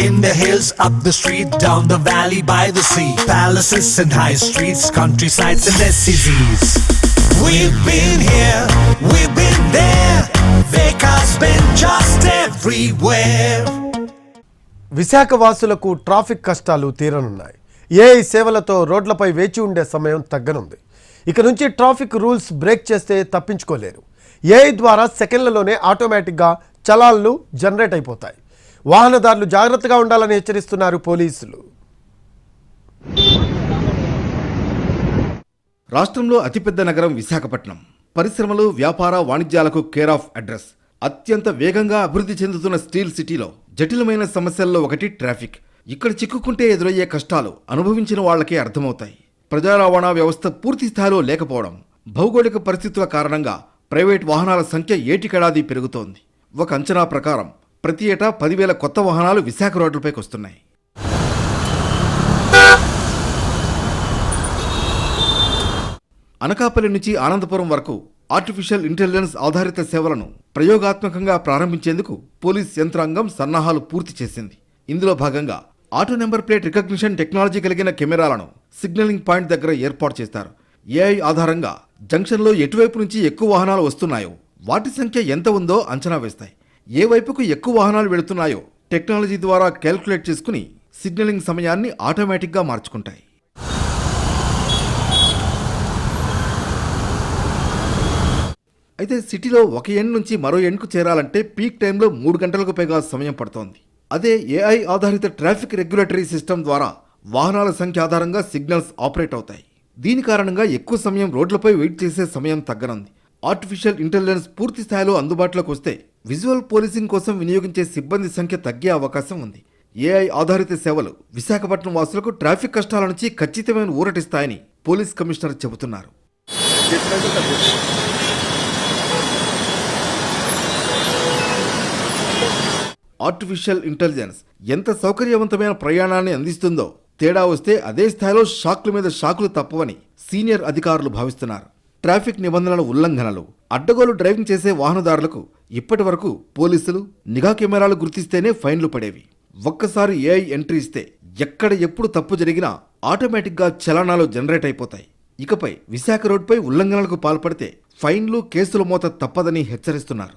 In the hills, up the street, down the valley, by the sea, palaces and high streets, countrysides and SCZs. We've been here, we've been there, Vekas been just everywhere. Visakha వాసులకు traffic కష్టాలు తీరనున్నాయి. AI సేవలతో రోడ్లపై వేచి ఉండే సమయం తగ్గనుంది. ఇక నుంచి traffic rules break చేస్తే తప్పించుకోలేరు. ఏఐ ద్వారా సెకండ్లలోనే ఆటోమేటిక్గా చలాన్లు జనరేట్ అయిపోతాయి. వాహనదారులు జాగ్రత్తగా ఉండాలని హెచ్చరిస్తున్నారు పోలీసులు. రాష్ట్రంలో అతిపెద్ద నగరం విశాఖపట్నం. పరిశ్రమలు, వ్యాపార, వాణిజ్యాలకు కేర్ ఆఫ్ అడ్రస్. అత్యంత వేగంగా అభివృద్ధి చెందుతున్న స్టీల్ సిటీలో జటిలమైన సమస్యల్లో ఒకటి ట్రాఫిక్. ఇక్కడ చిక్కుకుంటే ఎదురయ్యే కష్టాలు అనుభవించిన వాళ్లకే అర్థమవుతాయి. ప్రజా రవాణా వ్యవస్థ పూర్తి స్థాయిలో లేకపోవడం, భౌగోళిక పరిస్థితుల కారణంగా ప్రైవేట్ వాహనాల సంఖ్య ఏటికేడాది పెరుగుతోంది. ఒక అంచనా ప్రకారం ప్రతి ఏటా 10,000 కొత్త వాహనాలు విశాఖ రోడ్లపైకి వస్తున్నాయి. అనకాపల్లి నుంచి ఆనందపురం వరకు ఆర్టిఫిషియల్ ఇంటెలిజెన్స్ ఆధారిత సేవలను ప్రయోగాత్మకంగా ప్రారంభించేందుకు పోలీస్ యంత్రాంగం సన్నాహాలు పూర్తి చేసింది. ఇందులో భాగంగా auto number plate recognition technology కలిగిన కెమెరాలను సిగ్నలింగ్ పాయింట్ దగ్గర ఏర్పాటు చేస్తారు. ఏఐ ఆధారంగా జంక్షన్లో ఎటువైపు నుంచి ఎక్కువ వాహనాలు వస్తున్నాయో వాటి సంఖ్య ఎంత ఉందో అంచనా వేస్తాయి. ఏ వైపుకు ఎక్కువ వాహనాలు వెళుతున్నాయో టెక్నాలజీ ద్వారా క్యాల్కులేట్ చేసుకుని సిగ్నలింగ్ సమయాన్ని ఆటోమేటిక్గా మార్చుకుంటాయి. అయితే సిటీలో ఒక ఎండ్ నుంచి మరో ఎండ్కు చేరాలంటే పీక్ టైంలో 3 గంటలకు పైగా సమయం పడుతోంది. అదే ఏఐ ఆధారిత ట్రాఫిక్ రెగ్యులేటరీ సిస్టమ్ ద్వారా వాహనాల సంఖ్య ఆధారంగా సిగ్నల్స్ ఆపరేట్ అవుతాయి. దీని కారణంగా ఎక్కువ సమయం రోడ్లపై వెయిట్ చేసే సమయం తగ్గనుంది. ఆర్టిఫిషియల్ ఇంటెలిజెన్స్ పూర్తి స్థాయిలో అందుబాటులోకి వస్తే విజువల్ పోలీసింగ్ కోసం వినియోగించే సిబ్బంది సంఖ్య తగ్గే అవకాశం ఉంది. ఏఐ ఆధారిత సేవలు విశాఖపట్నం వాసులకు ట్రాఫిక్ కష్టాల నుంచి ఖచ్చితమైన ఊరటిస్తాయని పోలీస్ కమిషనర్ చెబుతున్నారు. ఆర్టిఫిషియల్ ఇంటెలిజెన్స్ ఎంత సౌకర్యవంతమైన ప్రయాణాన్ని అందిస్తుందో తేడా వస్తే అదే స్థాయిలో షాక్ల మీద షాకులు తప్పవని సీనియర్ అధికారులు భావిస్తున్నారు. ట్రాఫిక్ నిబంధనల ఉల్లంఘనలు, అడ్డగోలు డ్రైవింగ్ చేసే వాహనదారులకు ఇప్పటి వరకు పోలీసులు నిఘా కెమెరాలు గుర్తిస్తేనే ఫైన్లు పడేవి. ఒక్కసారి ఏఐ ఎంట్రీ ఇస్తే ఎక్కడ ఎప్పుడు తప్పు జరిగినా ఆటోమేటిక్గా చలనాలు జనరేట్ అయిపోతాయి. ఇకపై విశాఖ రోడ్పై ఉల్లంఘనలకు పాల్పడితే ఫైన్లు, కేసుల మోత తప్పదని హెచ్చరిస్తున్నారు.